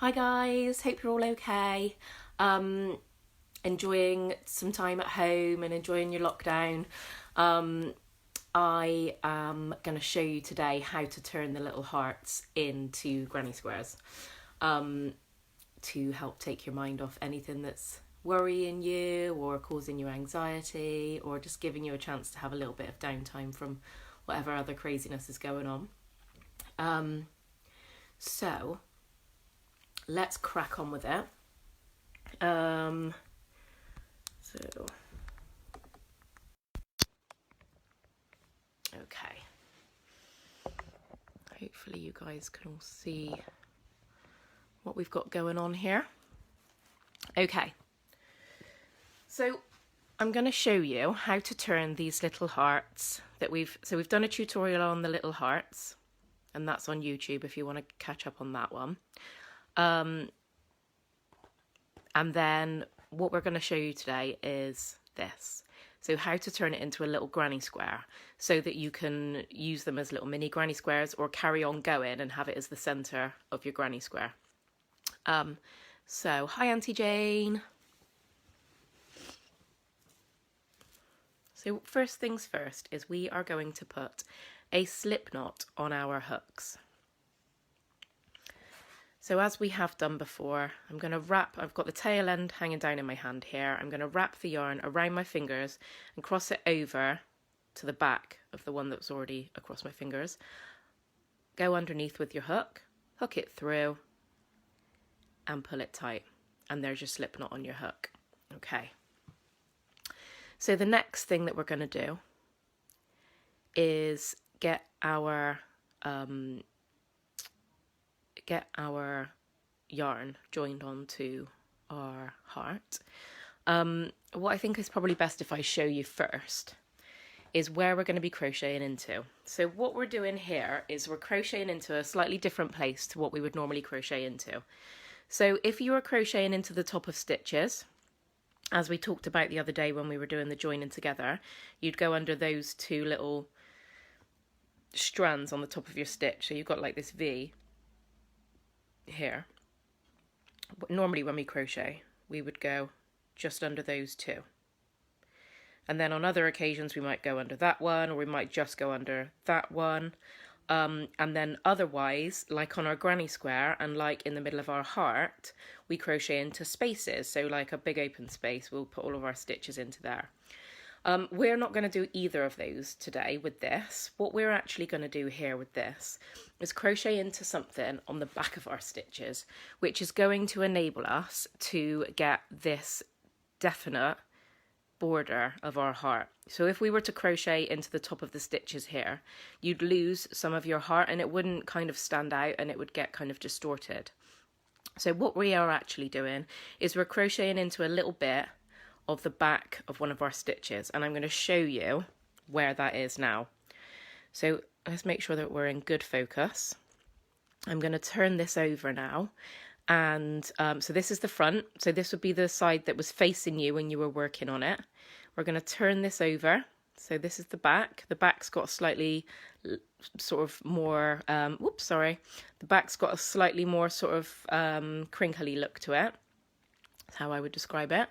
Hi guys, hope you're all okay. Enjoying some time at home and enjoying your lockdown. I am going to show you today how to turn the little hearts into granny squares to help take your mind off anything that's worrying you or causing you anxiety or just giving you a chance to have a little bit of downtime from whatever other craziness is going on. So let's crack on with it. Okay. Hopefully you guys can all see what we've got going on here. Okay. So I'm going to show you how to turn these little hearts that we've done a tutorial on the little hearts, and that's on YouTube if you want to catch up on that one. And then what we're going to show you today is this. So how to turn it into a little granny square so that you can use them as little mini granny squares or carry on going and have it as the centre of your granny square. So hi Auntie Jane. So first things first is we are going to put a slip knot on our hooks. So as we have done before, I'm going to wrap, I've got the tail end hanging down in my hand here. I'm going to wrap the yarn around my fingers and cross it over to the back of the one that's already across my fingers. Go underneath with your hook, hook it through and pull it tight. And there's your slip knot on your hook. Okay. So the next thing that we're going to do is get our yarn joined onto our heart. What I think is probably best if I show you first is where we're going to be crocheting into. So what we're doing here is we're crocheting into a slightly different place to what we would normally crochet into. So if you were crocheting into the top of stitches, as we talked about the other day when we were doing the joining together, you'd go under those two little strands on the top of your stitch. So you've got like this V here. But normally when we crochet, we would go just under those two. And then on other occasions, we might go under that one, or we might just go under that one. And then otherwise, like on our granny square and like in the middle of our heart, we crochet into spaces. So like a big open space, we'll put all of our stitches into there. We're not going to do either of those today with this. What we're actually going to do here with this is crochet into something on the back of our stitches, which is going to enable us to get this definite border of our heart. So if we were to crochet into the top of the stitches here, you'd lose some of your heart and it wouldn't kind of stand out and it would get kind of distorted. So what we are actually doing is we're crocheting into a little bit of the back of one of our stitches, and I'm going to show you where that is now. So let's make sure that we're in good focus. I'm going to turn this over now, and so this is the front, so this would be the side that was facing you when you were working on it. We're going to turn this over, so this is the back. The back's got a slightly sort of more the back's got a slightly more sort of crinkly look to it. That's how I would describe it.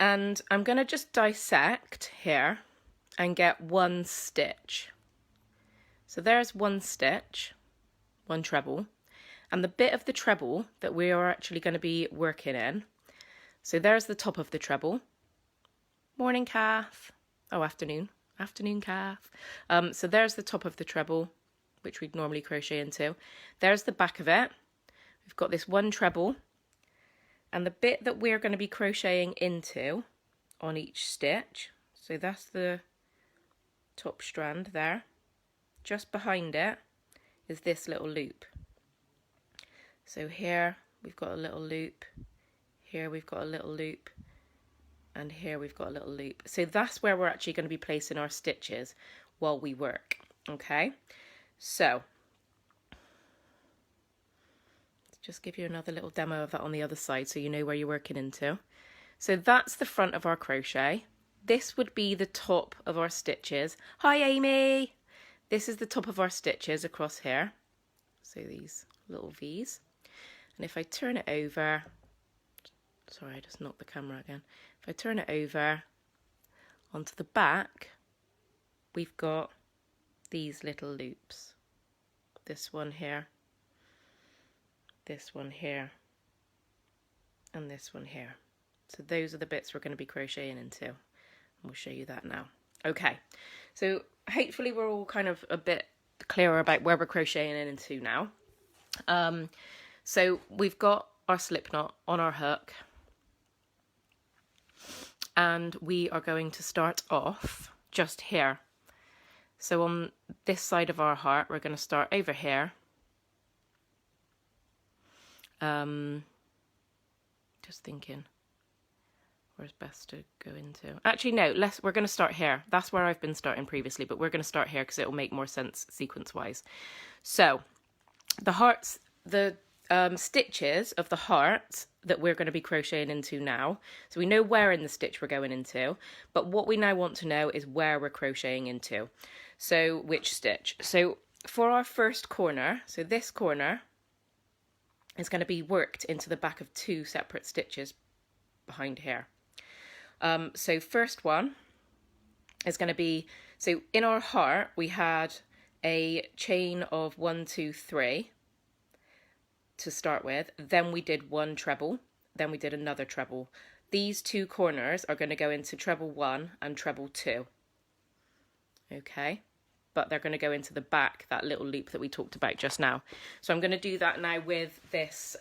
And I'm going to just dissect here and get one stitch. So there's one stitch, one treble, and the bit of the treble that we are actually going to be working in. So there's the top of the treble. Morning, calf. Oh, afternoon. Afternoon, calf. So there's the top of the treble, which we'd normally crochet into. There's the back of it. We've got this one treble. And the bit that we're going to be crocheting into on each stitch, so that's the top strand there, just behind it is this little loop. So here we've got a little loop, here we've got a little loop, and here we've got a little loop. So that's where we're actually going to be placing our stitches while we work, okay? So just give you another little demo of that on the other side so you know where you're working into. So that's the front of our crochet. This would be the top of our stitches. Hi Amy! This is the top of our stitches across here. So these little V's. And if I turn it over, sorry, I just knocked the camera again. If I turn it over onto the back, we've got these little loops. This one here, this one here, and this one here. So those are the bits we're going to be crocheting into. And we'll show you that now. Okay, so hopefully we're all kind of a bit clearer about where we're crocheting into now. So we've got our slip knot on our hook, and we are going to start off just here. So on this side of our heart, we're going to start over here. Just thinking where's best to go into. Actually, no, we're going to start here. That's where I've been starting previously, but we're going to start here because it will make more sense sequence-wise. So the hearts, the stitches of the heart that we're going to be crocheting into now. So we know where in the stitch we're going into, but what we now want to know is where we're crocheting into. So which stitch. So for our first corner, so this corner is going to be worked into the back of 2 separate stitches behind here. So first one is going to be, so in our heart we had a chain of 1, 2, 3 to start with, then we did 1 treble, then we did another treble. These 2 corners are going to go into treble 1 and treble 2. Okay, but they're going to go into the back, that little loop that we talked about just now. So I'm going to do that now with this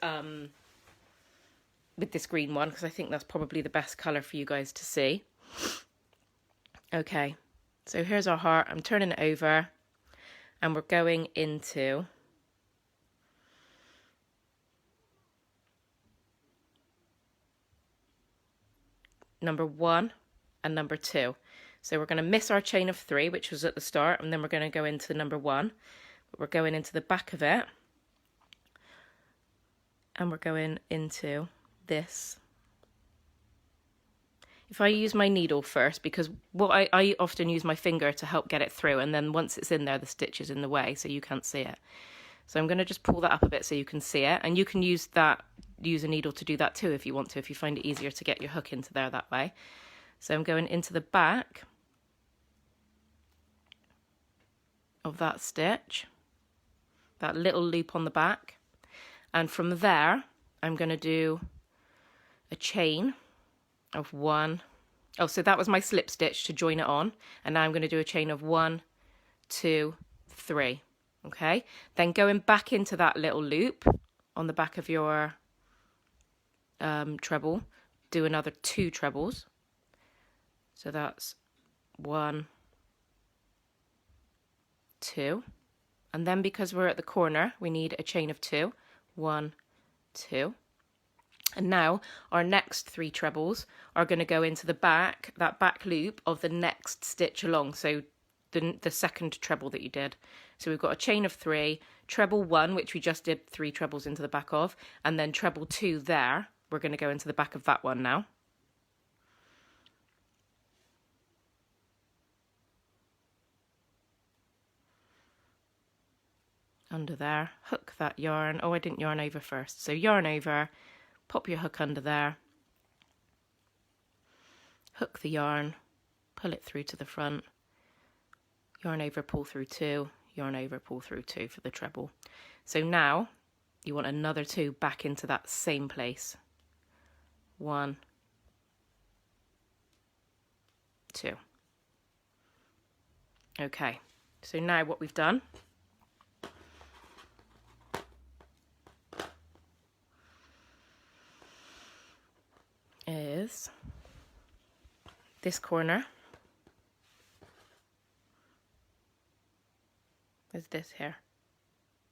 green one, because I think that's probably the best colour for you guys to see. Okay, so here's our heart. I'm turning it over and we're going into number 1 and number 2. So we're going to miss our chain of 3, which was at the start, and then we're going to go into number 1. But we're going into the back of it, and we're going into this. If I use my needle first, because what I often use my finger to help get it through, and then once it's in there, the stitch is in the way, so you can't see it. So I'm going to just pull that up a bit so you can see it, and you can use a needle to do that too if you want to, if you find it easier to get your hook into there that way. So I'm going into the back of that stitch, that little loop on the back, and from there I'm going to do a chain of 1. Oh, so that was my slip stitch to join it on, and now I'm going to do a chain of 1, 2, 3. Okay, then going back into that little loop on the back of your treble, do another 2 trebles. So that's 1, 2, and then because we're at the corner, we need a chain of 2. 1, 2, and now our next 3 trebles are going to go into the back, that back loop of the next stitch along. So the second treble that you did. So we've got a chain of 3, treble 1, which we just did 3 trebles into the back of, and then treble 2 there. We're going to go into the back of that one now. Under there, hook that yarn. Oh, I didn't yarn over first. So yarn over, pop your hook under there, hook the yarn, pull it through to the front, yarn over, pull through 2, yarn over, pull through 2 for the treble. So now you want another 2 back into that same place. 1, 2. Okay, so now what we've done is this corner is this here.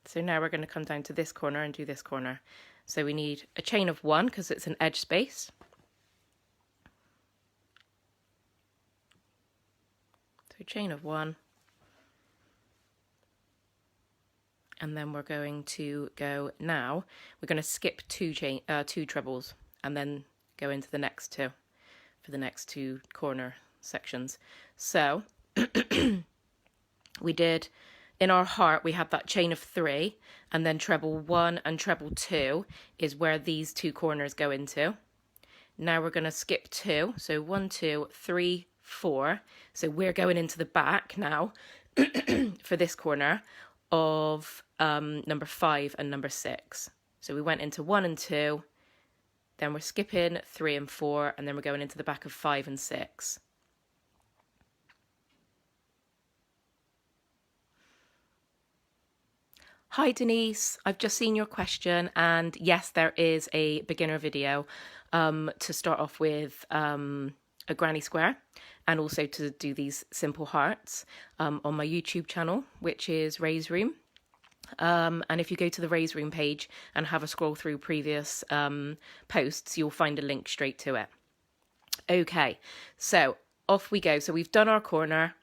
So now we're going to come down to this corner and do this corner. So we need a chain of 1 because it's an edge space. So chain of 1. And then we're going to go now, we're going to skip 2 trebles and then go into the next 2 for the next 2 corner sections. So we did in our heart we had that chain of 3, and then treble 1 and treble 2 is where these 2 corners go into. Now we're going to skip 2, so 1, 2, 3, 4. So we're going into the back now for this corner of number 5 and number 6. So we went into 1 and 2, then we're skipping 3 and 4, and then we're going into the back of 5 and 6. Hi Denise, I've just seen your question, and yes, there is a beginner video to start off with a granny square, and also to do these simple hearts on my YouTube channel, which is Ray's Room. And if you go to the Ray's Room page and have a scroll through previous posts, you'll find a link straight to it. Okay, so off we go. So we've done our corner,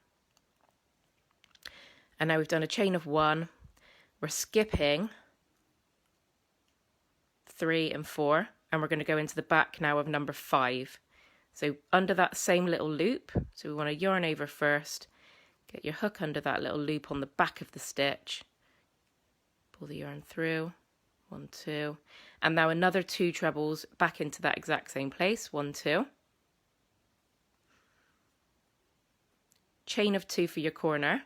and now we've done a chain of 1. We're skipping 3 and 4, and we're going to go into the back now of number 5. So under that same little loop, so we want to yarn over first, get your hook under that little loop on the back of the stitch, pull the yarn through, 1, 2, and now another 2 trebles back into that exact same place, 1, 2. Chain of 2 for your corner,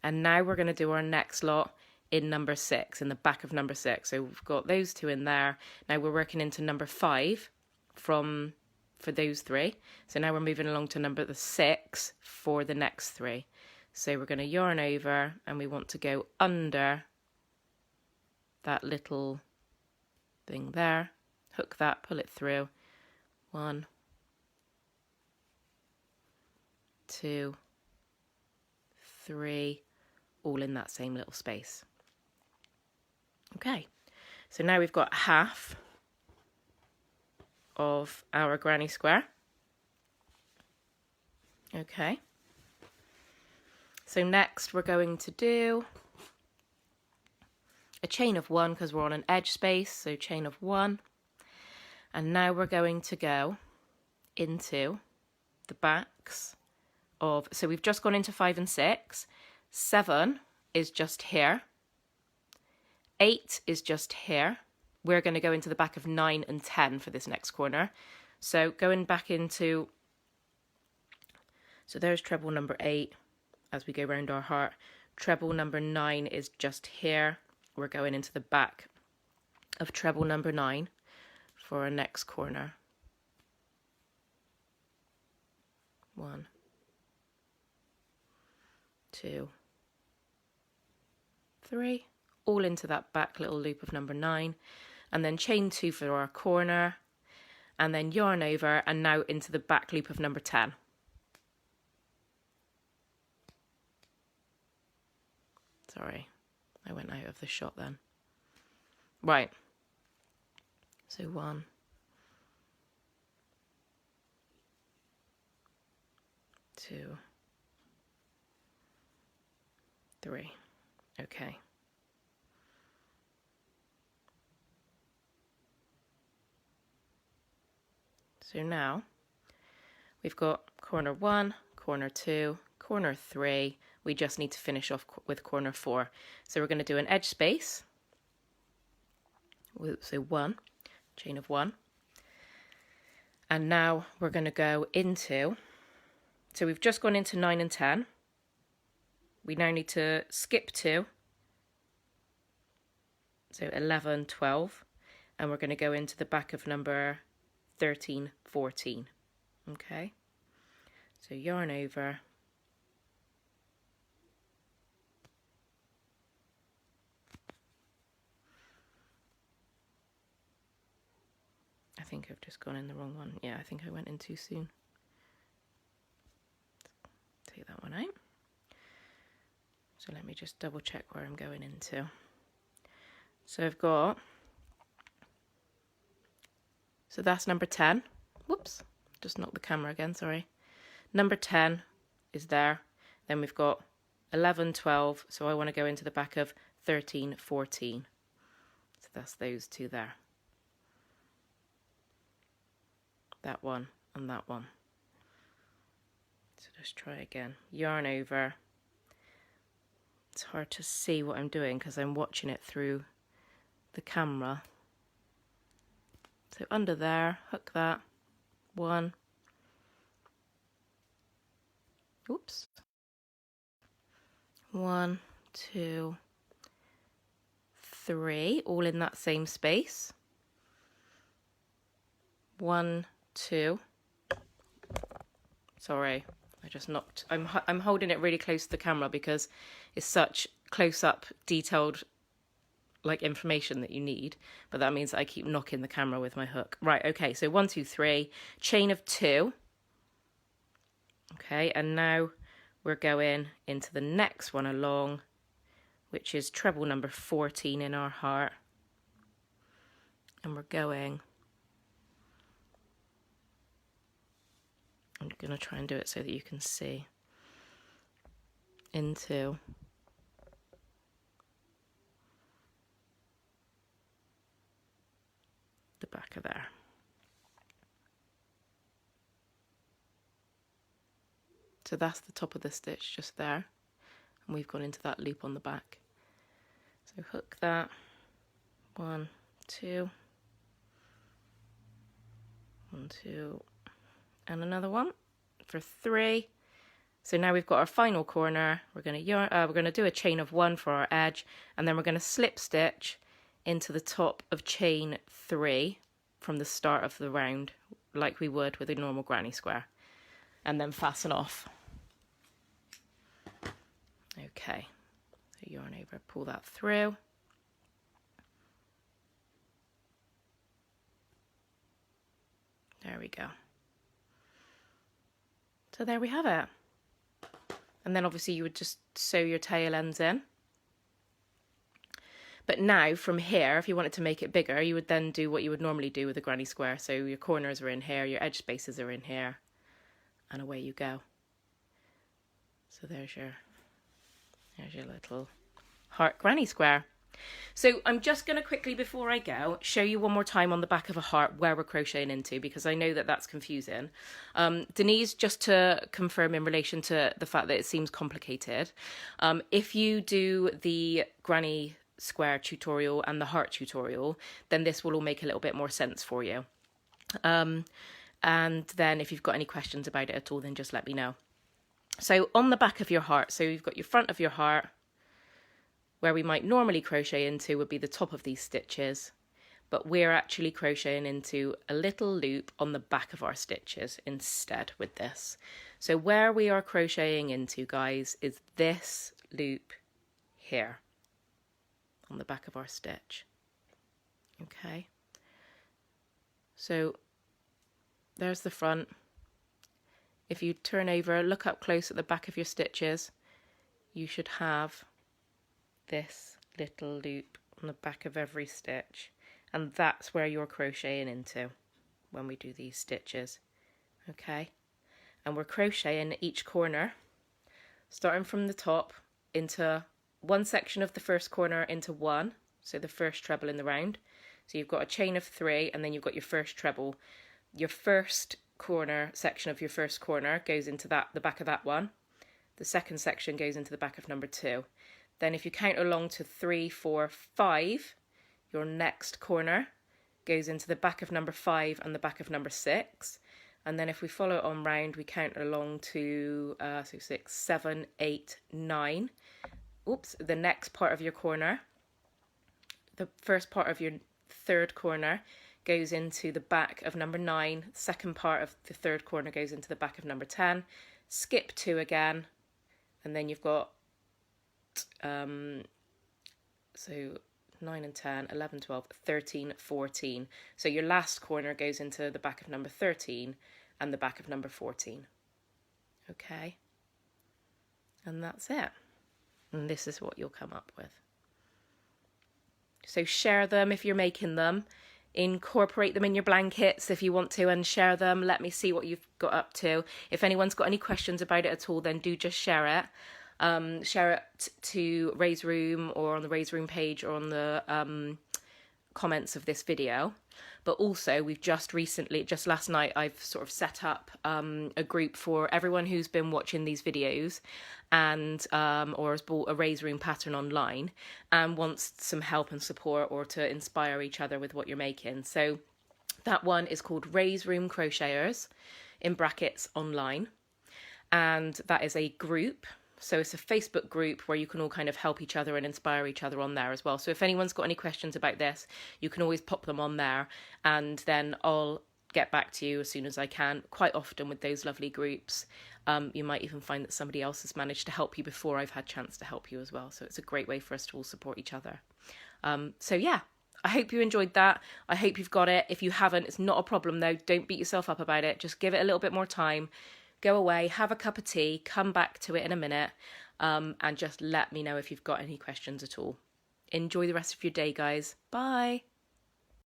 and now we're going to do our next lot in number 6, in the back of number 6. So we've got those 2 in there. Now we're working into number 5 for those 3. So now we're moving along to number 6 for the next 3. So we're going to yarn over, and we want to go under that little thing there, hook that, pull it through, 1, 2, 3, all in that same little space. Okay, so now we've got half of our granny square. Okay, so next we're going to do a chain of 1 because we're on an edge space, so chain of 1, and now we're going to go into the backs of, so we've just gone into 5 and 6, 7 is just here, 8 is just here. We're going to go into the back of 9 and 10 for this next corner. So going back into, so there's treble number 8 as we go round our heart. Treble number 9 is just here. We're going into the back of treble number 9 for our next corner. 1, 2, 3, all into that back little loop of number 9, and then chain 2 for our corner, and then yarn over, and now into the back loop of number 10. Sorry, I went out of the shot then. Right, so 1, 2, 3, okay. So now we've got corner 1, corner 2, corner 3. We just need to finish off with corner 4. So we're going to do an edge space. So 1, chain of 1. And now we're going to go into, so we've just gone into 9 and 10. We now need to skip 2. So 11, 12. And we're going to go into the back of number 13, 14. Okay, so yarn over, I think I've just gone in the wrong one. Yeah, I think I went in too soon. Take that one out. So let me just double check where I'm going into. So I've got, so that's number 10. Whoops, just knocked the camera again, sorry. Number 10 is there. Then we've got 11, 12. So I want to go into the back of 13, 14. So that's those 2 there. That one and that one. So just try again. Yarn over. It's hard to see what I'm doing because I'm watching it through the camera. So under there, hook that, 1, oops, 1, 2, 3, all in that same space, 1, 2, sorry, I just knocked, I'm holding it really close to the camera because it's such close-up, detailed like information that you need, but that means that I keep knocking the camera with my hook. Right, okay, so 1, 2, 3, chain of 2. Okay, and now we're going into the next one along, which is treble number 14 in our heart. And we're going, I'm going to try and do it so that you can see, into the back of there. So that's the top of the stitch just there, and we've gone into that loop on the back. So hook that, 1, 2, 1, 2, and another one for 3. So now we've got our final corner. We're going to do a chain of 1 for our edge, and then we're going to slip stitch into the top of chain 3 from the start of the round, like we would with a normal granny square, and then fasten off. Okay, so yarn over, pull that through. There we go. So there we have it. And then obviously you would just sew your tail ends in. But now from here, if you wanted to make it bigger, you would then do what you would normally do with a granny square. So your corners are in here, your edge spaces are in here, and away you go. So there's your little heart granny square. So I'm just going to quickly, before I go, show you one more time on the back of a heart where we're crocheting into, because I know that that's confusing. Denise, just to confirm in relation to the fact that it seems complicated, if you do the granny square tutorial and the heart tutorial, then this will all make a little bit more sense for you. And then if you've got any questions about it at all, then just let me know. So on the back of your heart, so you've got your front of your heart, where we might normally crochet into would be the top of these stitches, but we're actually crocheting into a little loop on the back of our stitches instead with this. So where we are crocheting into, guys, is this loop here on the back of our stitch. Okay, so there's the front. If you turn over, look up close at the back of your stitches, you should have this little loop on the back of every stitch, and that's where you're crocheting into when we do these stitches. Okay, and we're crocheting each corner, starting from the top into one section of the first corner into 1, so the first treble in the round. So you've got a chain of 3, and then you've got your first treble. Your first corner section of your first corner goes into the back of that one. The second section goes into the back of number 2. Then if you count along to 3, 4, 5, your next corner goes into the back of number 5 and the back of number 6. And then if we follow it on round, we count along to so 6, 7, 8, 9. Oops, the next part of your corner, the first part of your third corner goes into the back of number 9. The second part of the third corner goes into the back of number 10. Skip 2 again, and then you've got so 9 and 10, 11, 12, 13, 14. So your last corner goes into the back of number 13 and the back of number 14. Okay, and that's it. And this is what you'll come up with. So share them if you're making them. Incorporate them in your blankets if you want to, and share them. Let me see what you've got up to. If anyone's got any questions about it at all, then do just share it. Share it to Ray's Room or on the Ray's Room page or on the comments of this video, but also we've just last night, I've sort of set up a group for everyone who's been watching these videos and or has bought a Raise Room pattern online and wants some help and support or to inspire each other with what you're making. So that one is called Raise Room Crocheters, in brackets, online, and that is a group. So it's a Facebook group where you can all kind of help each other and inspire each other on there as well. So if anyone's got any questions about this, you can always pop them on there, and then I'll get back to you as soon as I can. Quite often with those lovely groups, you might even find that somebody else has managed to help you before I've had chance to help you as well. So it's a great way for us to all support each other. So yeah, I hope you enjoyed that. I hope you've got it. If you haven't, it's not a problem though. Don't beat yourself up about it. Just give it a little bit more time. Go away, have a cup of tea, come back to it in a minute, and just let me know if you've got any questions at all. Enjoy the rest of your day, guys. Bye.